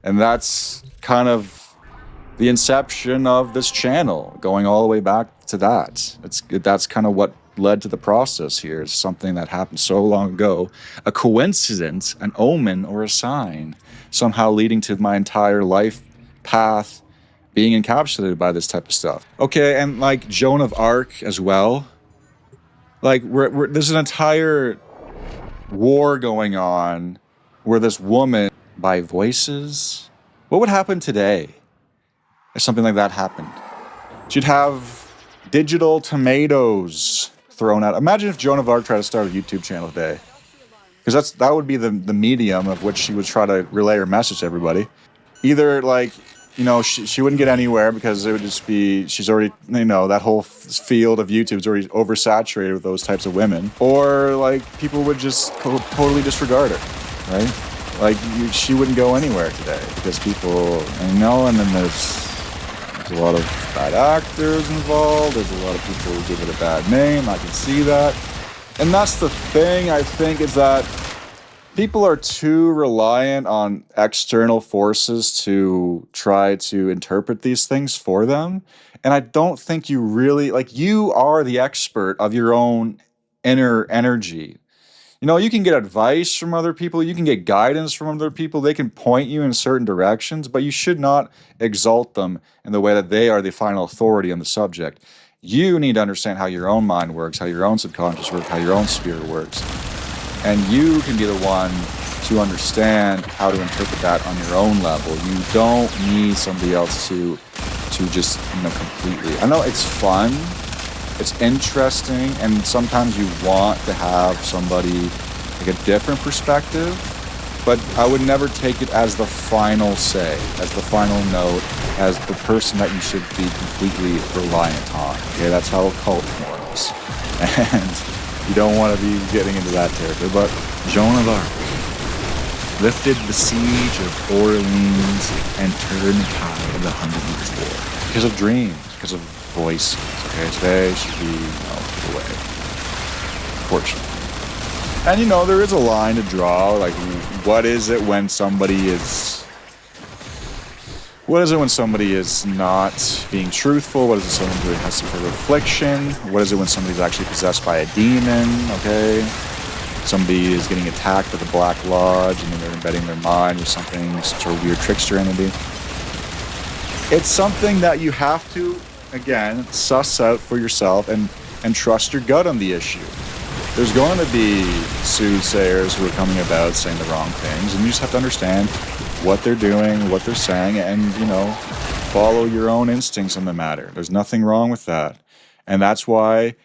And that's kind of the inception of this channel, going all the way back to that. That's kind of what led to the process here. It's something that happened so long ago, a coincidence, an omen, or a sign, somehow leading to my entire life path being encapsulated by this type of stuff. Okay, and like Joan of Arc as well. Like, there's an entire war going on where this woman, by voices, what would happen today if something like that happened? She'd have digital tomatoes thrown out. Imagine if Joan of Arc tried to start a YouTube channel today. Because that would be the medium of which she would try to relay her message to everybody. Either, like, you know, she wouldn't get anywhere because it would just be, she's already, you know, that whole field of YouTube is already oversaturated with those types of women. Or, like, people would just totally disregard her, right? Like, she wouldn't go anywhere today because people, you know, and then there's a lot of bad actors involved. There's a lot of people who give it a bad name. I can see that. And that's the thing, I think, is that people are too reliant on external forces to try to interpret these things for them. And I don't think you really, like, you are the expert of your own inner energy. You know, you can get advice from other people, you can get guidance from other people, they can point you in certain directions, but you should not exalt them in the way that they are the final authority on the subject. You need to understand how your own mind works, how your own subconscious works, how your own spirit works. And you can be the one to understand how to interpret that on your own level. You don't need somebody else to just, you know, completely. I know it's fun, it's interesting, and sometimes you want to have somebody like a different perspective, but I would never take it as the final say, as the final note, as the person that you should be completely reliant on. Okay, that's how a cult works. And you don't want to be getting into that territory. But Joan of Arc lifted the siege of Orleans and turned the tide of the 100 Years' War. Because of dreams, because of voices. Okay, today should be, you know, put away. Unfortunately. And, you know, there is a line to draw. Like, what is it when somebody is... What is it when somebody is not being truthful? What is it when somebody has some sort of affliction? What is it when somebody's actually possessed by a demon? Okay? Somebody is getting attacked by the Black Lodge and then they're embedding their mind with something, some sort of weird trickster entity. It's something that you have to, again, suss out for yourself and trust your gut on the issue. There's going to be soothsayers who are coming about saying the wrong things, and you just have to understand what they're doing, what they're saying, and, you know, follow your own instincts on the matter. There's nothing wrong with that. And that's why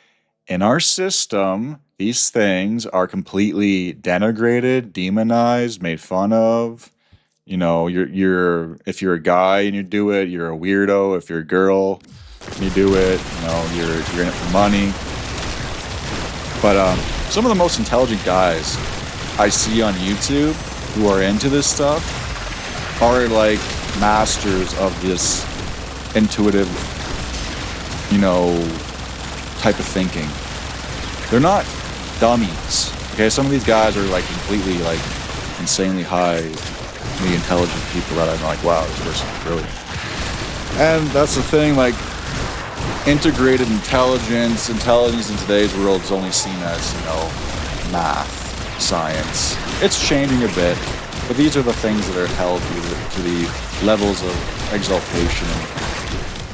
in our system, these things are completely denigrated, demonized, made fun of. You know, if you're a guy and you do it, you're a weirdo. If you're a girl and you do it, you know, you're in it for money. But some of the most intelligent guys I see on YouTube who are into this stuff are like masters of this intuitive, you know, type of thinking. They're not dummies. Okay, some of these guys are like completely like insanely highly intelligent people that I'm like, wow, this person is brilliant. And that's the thing, like, integrated intelligence in today's world is only seen as, you know, math, science. It's changing a bit, but these are the things that are held to the levels of exaltation.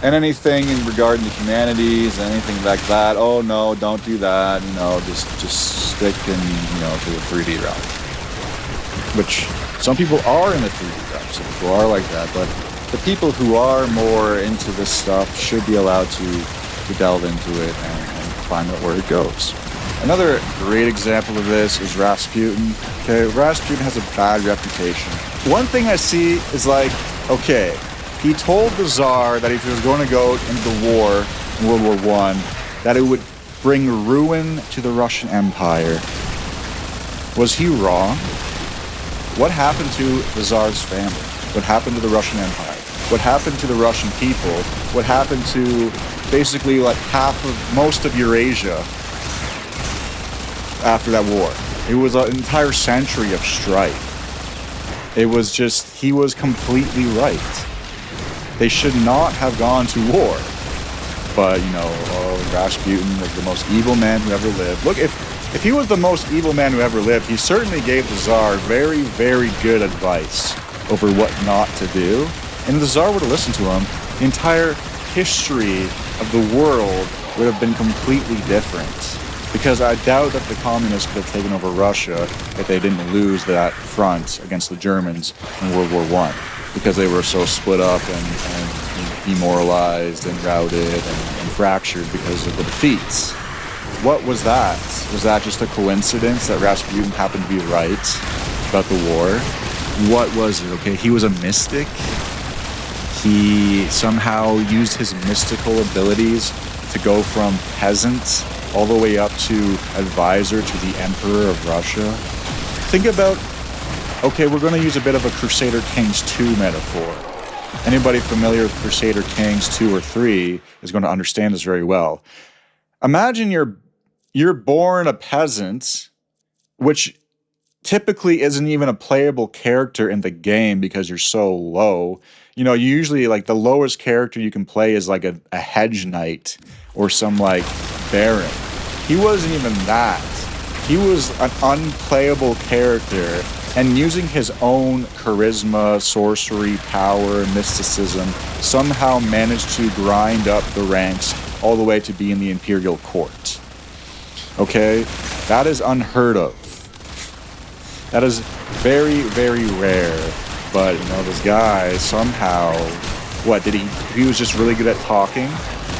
And anything in regarding the humanities, anything like that, oh no, don't do that, you know, just stick in, you know, to the 3D realm. Which some people are in the 3D realm, some people are like that, but the people who are more into this stuff should be allowed to delve into it and find out where it goes. Another great example of this is Rasputin. Okay, Rasputin has a bad reputation. One thing I see is like, okay, he told the Tsar that if he was going to go into the war in World War I, that it would bring ruin to the Russian Empire. Was he wrong? What happened to the Tsar's family? What happened to the Russian Empire? What happened to the Russian people? What happened to basically like most of Eurasia after that war? It was an entire century of strife. It was just, he was completely right. They should not have gone to war. But, you know, Rasputin is the most evil man who ever lived. Look, if he was the most evil man who ever lived, he certainly gave the Tsar very, very good advice over what not to do. And if the Tsar would have listened to him, the entire history of the world would have been completely different. Because I doubt that the communists could have taken over Russia if they didn't lose that front against the Germans in World War I. Because they were so split up and demoralized and routed and fractured because of the defeats. What was that? Was that just a coincidence that Rasputin happened to be right about the war? What was it? Okay, he was a mystic. He somehow used his mystical abilities to go from peasant all the way up to advisor to the Emperor of Russia. Think about, okay, we're going to use a bit of a Crusader Kings 2 metaphor. Anybody familiar with Crusader Kings 2 or 3 is going to understand this very well. Imagine you're born a peasant, which typically isn't even a playable character in the game because you're so low. You know, usually like the lowest character you can play is like a hedge knight or some like baron. He wasn't even that. He was an unplayable character, and using his own charisma, sorcery, power, mysticism, somehow managed to grind up the ranks all the way to be in the imperial court. Okay? That is unheard of. That is very, very rare. But, you know, this guy somehow, he was just really good at talking.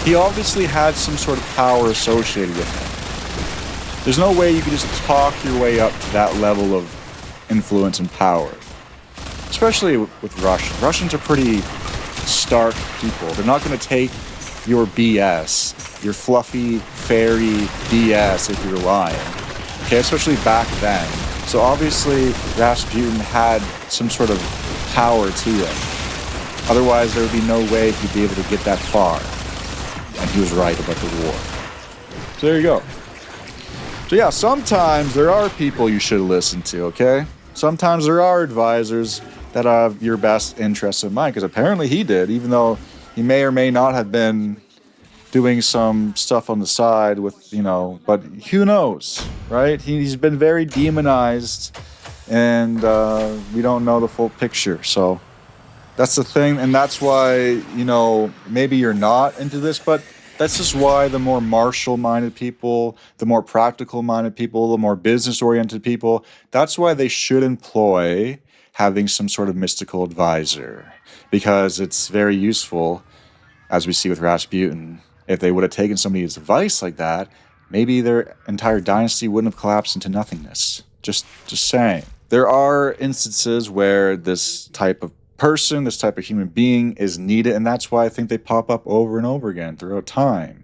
He obviously had some sort of power associated with him. There's no way you could just talk your way up to that level of influence and power. Especially with Russians. Russians are pretty stark people. They're not going to take your BS, your fluffy, fairy BS if you're lying. Okay, especially back then. So obviously Rasputin had some sort of power to him. Otherwise there would be no way he'd be able to get that far. And he was right about the war. So there you go. So yeah, sometimes there are people you should listen to, okay? Sometimes there are advisors that have your best interests in mind, because apparently he did, even though he may or may not have been doing some stuff on the side with, you know, but who knows, right? He's been very demonized, and we don't know the full picture. So that's the thing, and that's why, you know, maybe you're not into this, but that's just why the more martial-minded people, the more practical-minded people, the more business-oriented people, that's why they should employ having some sort of mystical advisor, because it's very useful, as we see with Rasputin. If they would have taken somebody's advice like that, maybe their entire dynasty wouldn't have collapsed into nothingness. Just saying. There are instances where this type of person, this type of human being is needed, and that's why I think they pop up over and over again throughout time.